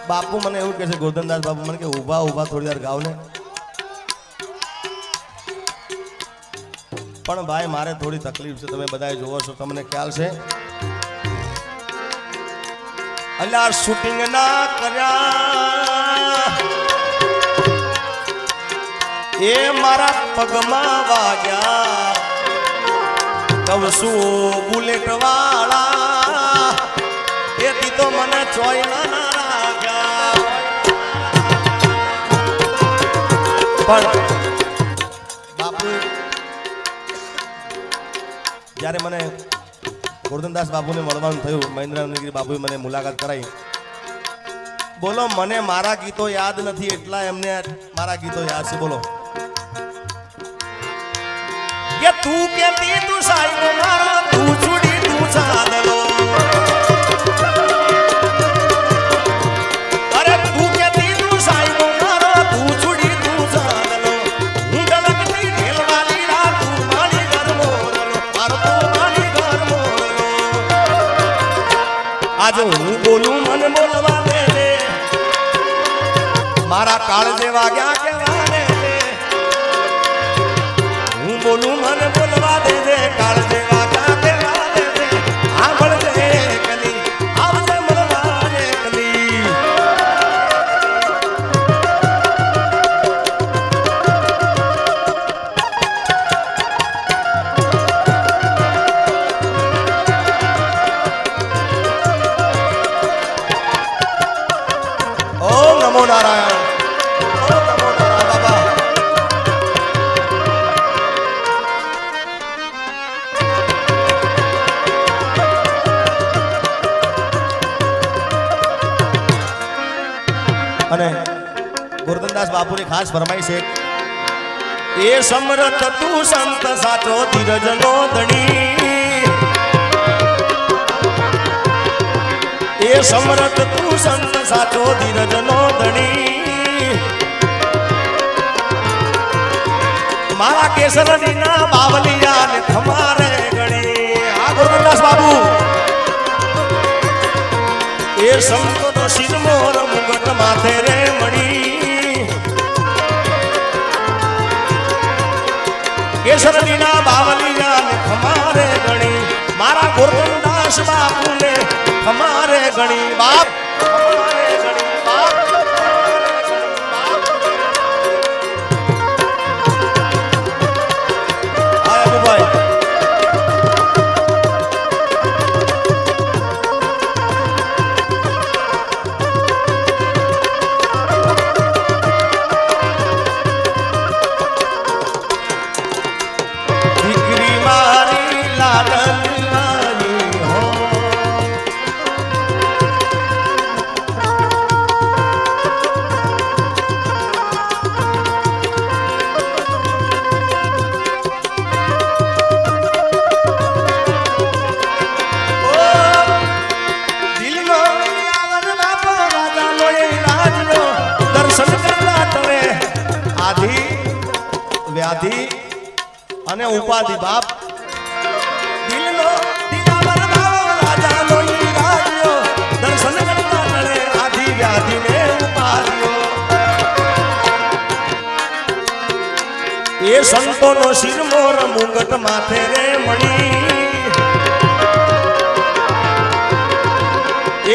બાપુ મને એવું કહે છે, ગોરધનદાસ બાપુ મને કે ઊભા ઊભા થોડી વાર ગાવ ને. પણ ભાઈ મારે થોડી તકલીફ છે, તમે બધા જોવો છો, તમને ખ્યાલ છે. અલ્યા શૂટિંગ ના કર્યા એ મારા પગમાં વાગ્યા, કવસુ બુલેટ વાળા એથી તો મને ચોય ના રાખ્યા. પણ બાપુ જ્યારે મને ગોરધનદાસ બાપુને મળવાનું થયું, મહેન્દ્રગીરી બાપુએ મને મુલાકાત કરાવી. બોલો મને મારા ગીતો યાદ નથી એટલા એમને મારા ગીતો યાદ છે. બોલો કે તું કેતી તું સાઈનો મારો, તું છોડી તું સાદલો. અરે તું કેતી તું સાઈનો મારો, તું છોડી તું સાદલો. હું ડલકતી ઢેલવાલી રા, તું મારી ઘર મોરલો, મારો તો મારી ઘર મોરલો. આજે હું બોલું મને બોલવા દે રે, મારા કાળ જેવા ગયા કેવા રે. હું બોલું મને બોલવા દે રે, કાળ જેવા ગયા કેવા રે. આંભળ દે કલી આવજે મળવા રે કલી. ઓમ નમો નારાયણ. અને ગોરધનદાસ બાપુની ખાસ ફરમાઈ છે, એ સમરથ તું સંત સાચો ધીરજનો ધણી. એ સમરથ તું સંત સાચો ધીરજનો ધણી. મારા કેસરીના બાવલિયા ને તમારે ગણી. આ ગોરધનદાસ બાપુ એ સંતોનો શિરમોર મુગટ માથે રે મણી. કેસરીના બાવલિયા ને ખમારે ગણી. મારા ગોરધનદાસ બાપુને ખમારે ગણી. બાપ ખમારે ગણી. બાપ આ ભાઈ વ્યાધિ અને ઉપાધિ. બાપ દિલનો દિલાવર ભાવ રાજાનો ઈ રાજ્યો, દર્શન કરવા મળે આધિ વ્યાધિ ને ઉપાધિઓ. એ સંતોનો શિરમોર મુગટ માથે રે મણી.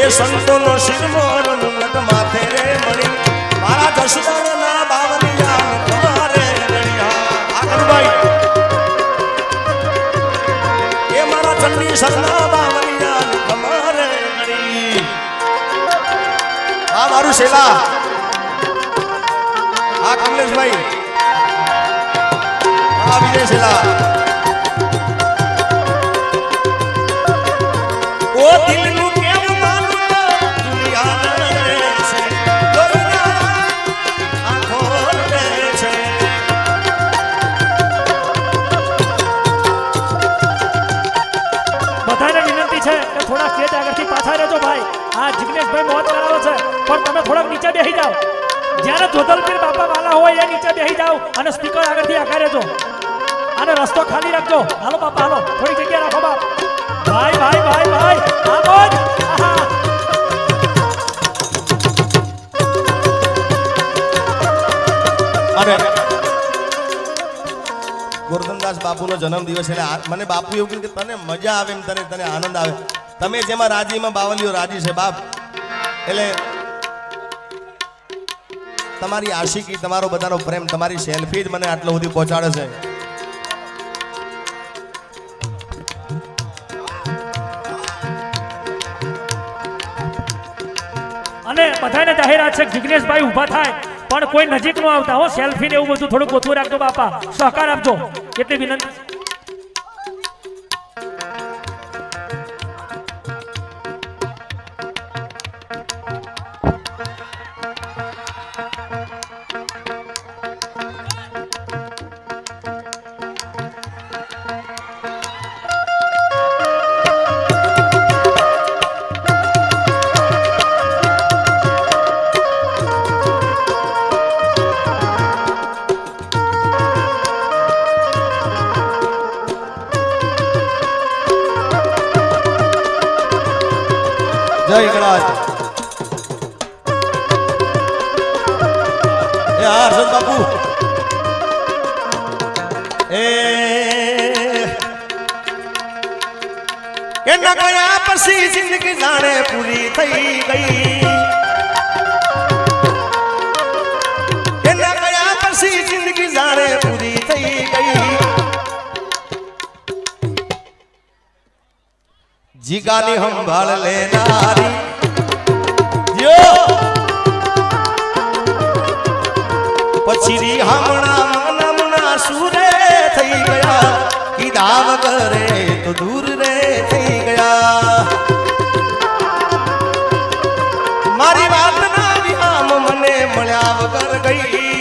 એ સંતોનો શિરમોર મુગટ માથે રે મણી. મારા જસદણના બાવલિયા તમારે એ મારા ચંડી સરના બાવલિયા તમારે ગણી. આ મારું શેલા, આ કમલેશભાઈ, આ વિજય શેલા. ઓ દિલનું કેમ માનું દુનિયા છે, આંખો છે. બધાને વિનંતી છે કે થોડા સ્ટેજ આગળથી પાછા રહેજો ભાઈ. આ જિગ્નેશભાઈ મોત કરાવે છે, પણ તમે થોડાક નીચે બેસી જાઓ. જ્યારે જોધલપીર બાપા વાલા હોય એ નીચે બેસી જાઓ અને સ્પીકર આગળથી આગળ રહેજો અને રસ્તો ખાલી રાખજો. હાલો બાપા હાલો, થોડી જગ્યા રાખો બાપ. ભાઈ ભાઈ ભાઈ ભાઈ આવો જ. અને ગોરધનદાસ બાપુનો જન્મદિવસ એટલે મને બાપુ એવું કહ્યું કે તને મજા આવે એમ તને આનંદ આવે તમે જેમાં રાજી એમાં બાવલીઓ રાજી છે બાપ એટલે તમારી આશિકી તમારો બધાનો પ્રેમ તમારી સેલ્ફી જ મને આટલો સુધી પહોંચાડે છે. અને બધાને જાહેરાત છે જિગ્નેશભાઈ ઊભા થાય પણ કોઈ નજીક ન આવતા હો સેલ્ફી ને એવું બધું થોડું ગોઠવી રાખજો બાપા સહકાર આપજો એટલી વિનંતી. જય ગણાજ એ હર્ષદ બાપુ એ ન ગયા પછી જિંદગી જાણે પૂરી થઈ ગઈ એ ન ગયા પછી જિંદગી જાણે પૂરી થઈ ગઈ જીગાની સંભાળ લેનારી જો પછી હમણાં મનમના સુરે થઈ ગયા કીધા વગરે તો દૂર રે થઈ ગયા મારી વાતના વિરામ મને મળ્યા વગર ગઈ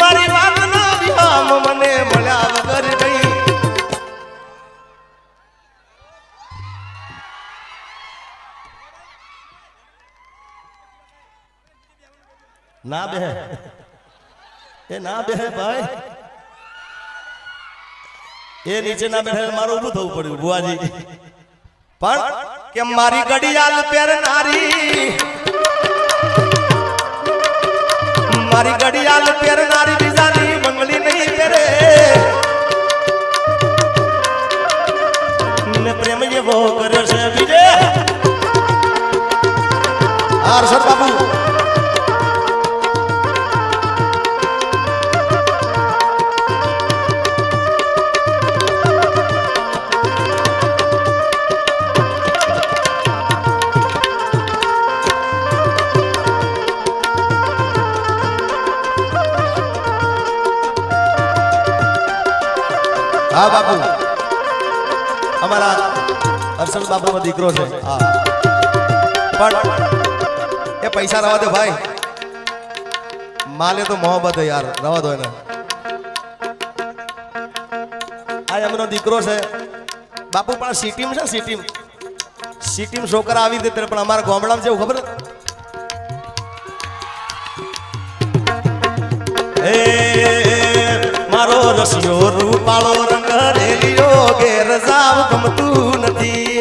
મારી વાતના વિરામ મને મળ્યા વગર ગઈ ના બે એ ના બે ભાઈ એ નીચે ના બેઠે મારું ઊભું થવું પડ્યું બુઆજી પણ કે મારી ઘડિયાળ પહેરનારી મારી ઘડિયાળ પહેરનારી બીજાની બંગલી નહીં પહેરે મેં પ્રેમ એવો કર્યો છે બીજે હર્ષદ બાબુ હા બાપુ અમારા હર્ષદ બાપુનો દીકરો છે હા પણ એ પૈસા રવા દો ભાઈ માલે તો મોહબ્બત હે યાર રવા દો એને આ એમનો દીકરો છે બાપુ પણ સિટીમ છોકરા આવી દે પણ અમારા ગામડામાં જેવું ખબર એ મારો રસિયો રૂપાળો રંગ રેલિયો ઘેર જાવ ગમતું નથી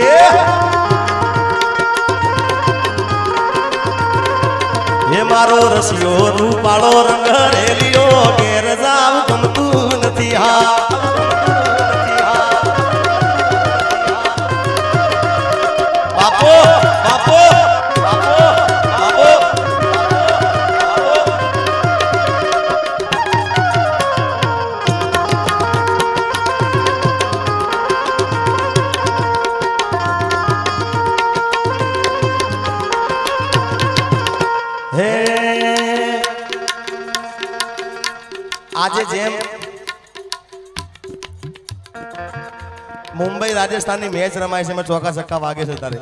એ મારો રસિયો રૂપાળો રંગ રેલિયો ઘેર જાવ ગમતું નથી હા બાપો બાપો બાપો બાપો આજે જેમ મુંબઈ રાજસ્થાનની મેચ રમાય છે એમાં ચોકા છક્કા વાગે છે તારે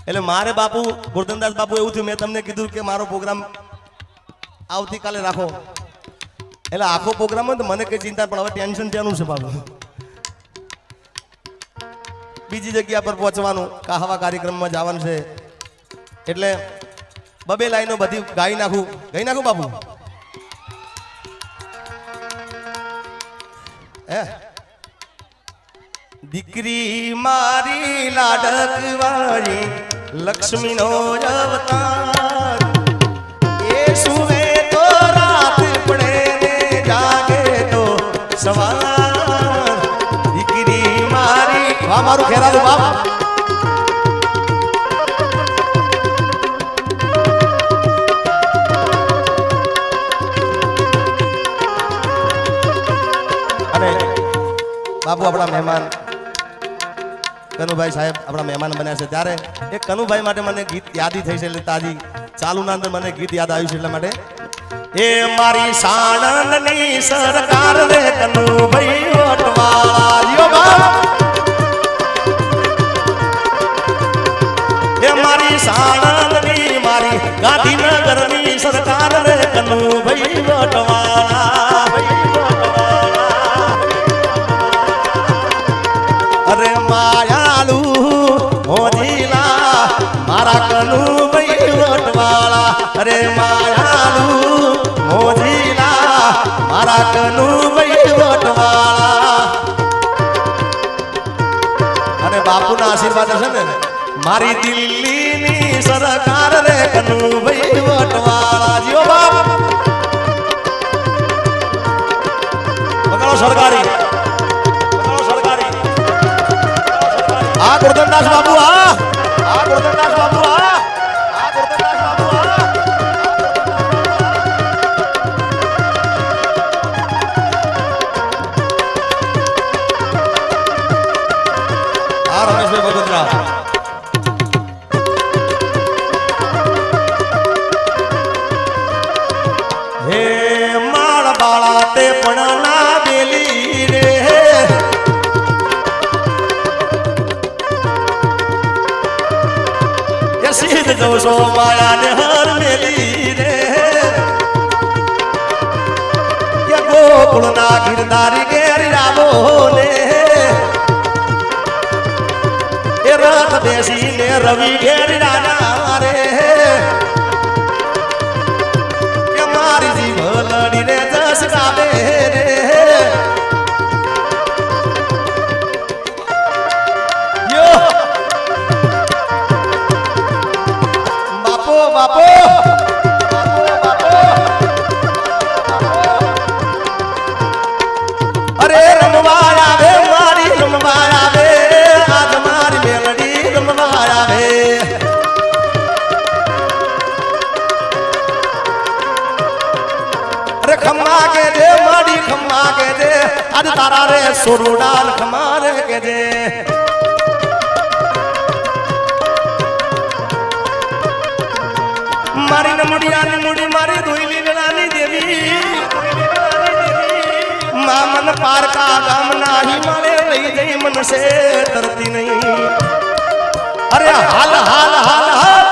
એટલે મારે બાપુ ગોરધનદાસ બાપુ એવું થયું મેં તમને કીધું કે મારો પ્રોગ્રામ આવતીકાલે રાખો એટલે આખો પ્રોગ્રામ હોય તો મને કઈ ચિંતા પણ હવે ટેન્શન ત્યાંનું છે બાપુ બીજી જગ્યા પર પહોંચવાનું કાહવા કાર્યક્રમમાં જવાનું છે એટલે બબે લાઈનો બધી ગાઈ નાખું બાપુ દીકરી મારી લાડકવાળી લક્ષ્મીનો અવતાર વાહ મારું ખેરાલું બાપ. અને બાપુ આપણા મહેમાન કનુભાઈ સાહેબ આપણા મહેમાન બન્યા છે ત્યારે એ કનુભાઈ માટે મને ગીત યાદી થઈ છે એટલે તાજી ચાલુના અંદર મને ગીત યાદ આવ્યું છે એટલા માટે એ મારી સાણંદની સરકાર રે કનુભાઈ વટવાળા યો બાપ. એ મારી સાણંદની મારી ગાંધીનગરની સરકાર રે કનુભાઈ વટવાળા. અરે માયાલુ મોજીલા મારા કનુભાઈ વટવાળા. અરે માયાલુ મોજીલા મારા કનુભાઈ વટવાળા. અને બાપુના આશીર્વાદ છે ને મારી દિલ્હીની સરકાર રે કનુભાઈ વટવાળા. જીઓ બાપ વગાડો સરકારી, વગાડો સરકારી. આ ગોરધનદાસ બાબુ આ ગોરધનદાસ બાબુ આ ગોરધનદાસ બાબુ આ રમેશભાઈ બગોદરા. હે માળ બાળા તે પણ ના બેલી રે સીધ જોશો માયાને હર મેલી રે કે ગોકુળના ગિરધારી ઘેરી રામો ને એ રથ બેસીને રવિ ઘેરી રાણા રે કે મારી જીવ લડીને જસ ગામે રે બાપો. અરે રમવા આવે મારી રમવા આવે આજ મારી મેલડી રમવા આવે. અરે ખમ્મા કે દે મારી ખમ્મા કે દે આજ તારા રે સોરુડાલ ખમ્મા રે કે દે. મારી નમડિયાની મુડી મારી દોઈલી વેળાની દેવી મામન પારકા ગામ નાહી મારે લઈ જઈ મનસે તરતી નહીં. અરે હાલ હાલ હાલ હાલ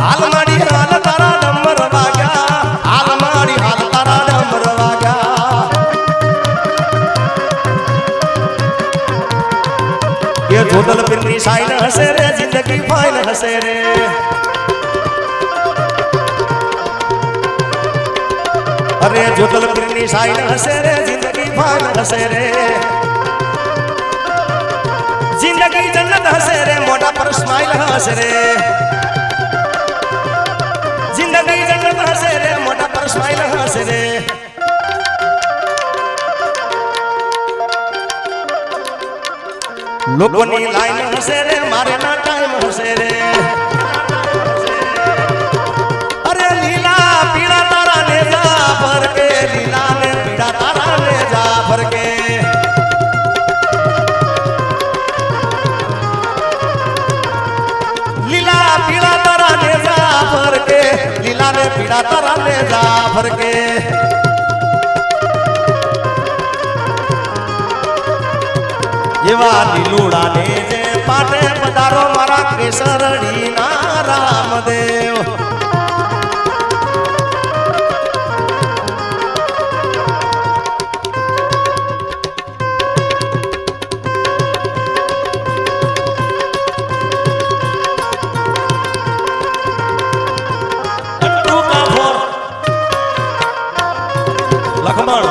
હાલ માડી હાલ તારા ડમર વાગ્યા. હાલ માડી હાલ તારા ડમર વાગ્યા. એ જોડલ પીરની સાઈન હશે રે જિંદગી ફાઈન હશે રે. અરે જોડલ પીરની સાઈન હશે રે જિંદગી ફાઈન હશે રે. જિંદગી જન્નત હશે રે મોઢા પર સ્માઈલ હશે રે. જિંદગી જન્નત હશે રે મોઢા પર સ્માઈલ હશે રે. લોકોની લાઈન હશે રે મારે ના ટાઈમ હશે રે. અરે લીલા પીળા તારા ને જા ફરકે લીલા ને પીળા તારા ને જા ફરકે. લીલા પીળા તારા ને જા ફરકે લીલા ને પીળા તારા ને જા ફરકે. એવા લીલુડા ને જે પાટે પધારો મારા કેસરડી ના રામદેવ. લખમણ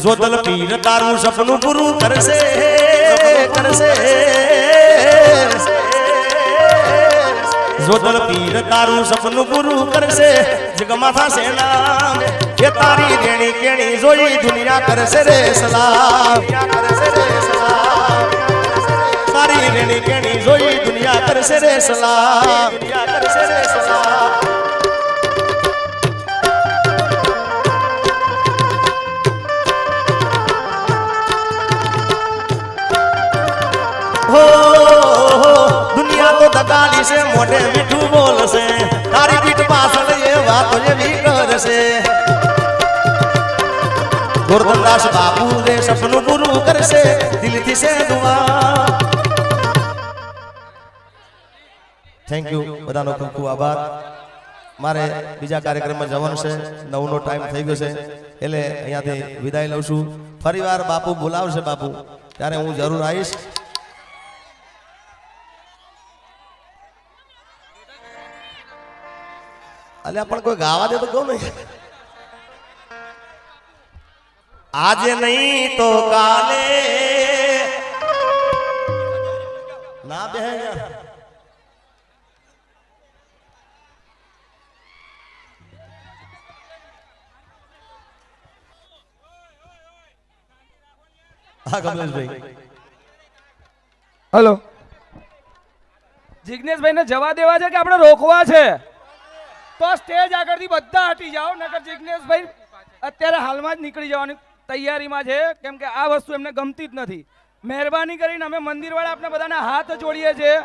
જોધલ પીર તારું સપનું પૂરું કરશે કરશે જોધલ પીર તારું સપનું પૂરું કરશે જગમાં થશે નામ એ તારી રેણી કેણી જોઈ દુનિયા કરશે રે સલામ તારી રેણી કેણી જોઈ દુનિયા કરશે રે સલામ દુનિયા કરશે રે સલામ हो दुनिया तो दगाली से मोटे मीठू बोल से तारी पीठ पासल ये बात ये भी कर से गोरधनदास बापू रे सपनु पूरू कर से दिल थी से दुआ थैंक यू बधानो खूब खूब आभार मारे बीजा कार्यक्रम में जवान से 9 નો ટાઈમ થઈ ગયો છે એટલે અહીંયાથી વિદાય લઉં છું ફરીવાર બાપુ બોલાવશે બાપુ ત્યારે હું જરૂર આવીશ अले अपन कोई गावा दे तो क्यों नहीं आज नहीं तो काले ना बेहेगा हाँ कमलेश भाई हेलो जिग्नेश भाई ने जवा देवा है कि આપણે રોકવા છે તો સ્ટેજ આગળથી બધા હટી જાઓ નકર જિગ્નેશભાઈ અત્યારે હાલમાં જ નીકળી જવાની તૈયારીમાં છે કેમ કે આ વસ્તુ એમને ગમતી જ નથી મહેરબાની કરીને અમે મંદિરવાળા આપણે બધાના હાથ જોડીએ છીએ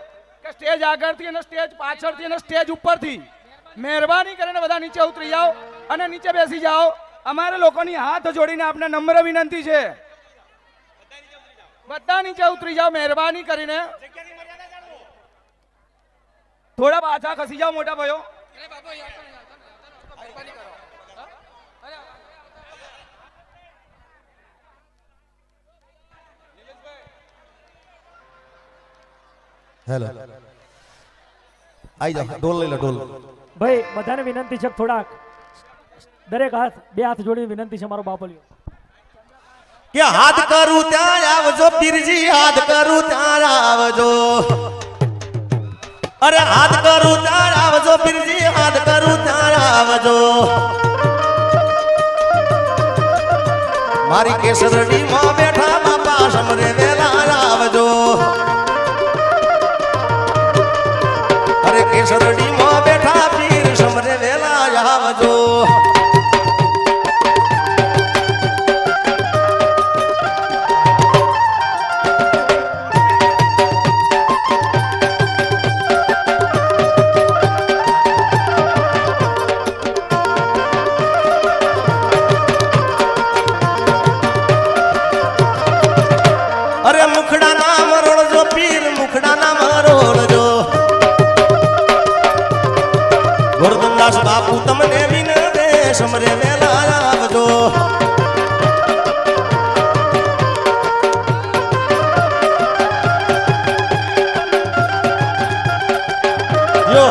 કે સ્ટેજ આગળથી અને સ્ટેજ પાછળથી અને સ્ટેજ ઉપરથી મહેરબાની કરીને બધા નીચે ઉતરી જાઓ અને નીચે બેસી જાઓ અમારે લોકોની હાથ જોડીને આપણે નમ્ર વિનંતી છે બધા નીચે ઉતરી જાઓ મહેરબાની કરીને થોડા પાછા ખસી જાઓ મોટા ભાઈઓ हेलो आई जाओ ढोल ले लो ढोल ભાઈ બધાને વિનંતી છે કે થોડાક દરેક હાથ બે હાથ જોડી વિનંતી છે મારો બાપલિયો કે હાથ કરું ત્યાં આવજો પીરજી હાથ કરું ત્યાં આવજો अरे हाथ करू त्यार आवजो पीरजी हाथ करू त्यार आवजो मारी केसरडी मां बैठा बापा समरे वेला आवजो अरे केसरडी मां बैठा पीर समरे वेला आवजो अरे मुखड़ा नाम रोड़जो पीर मुखड़ा नाम रोड़जो गोरधनदास बापू तमने बिन दे समरे वेला आवजो यो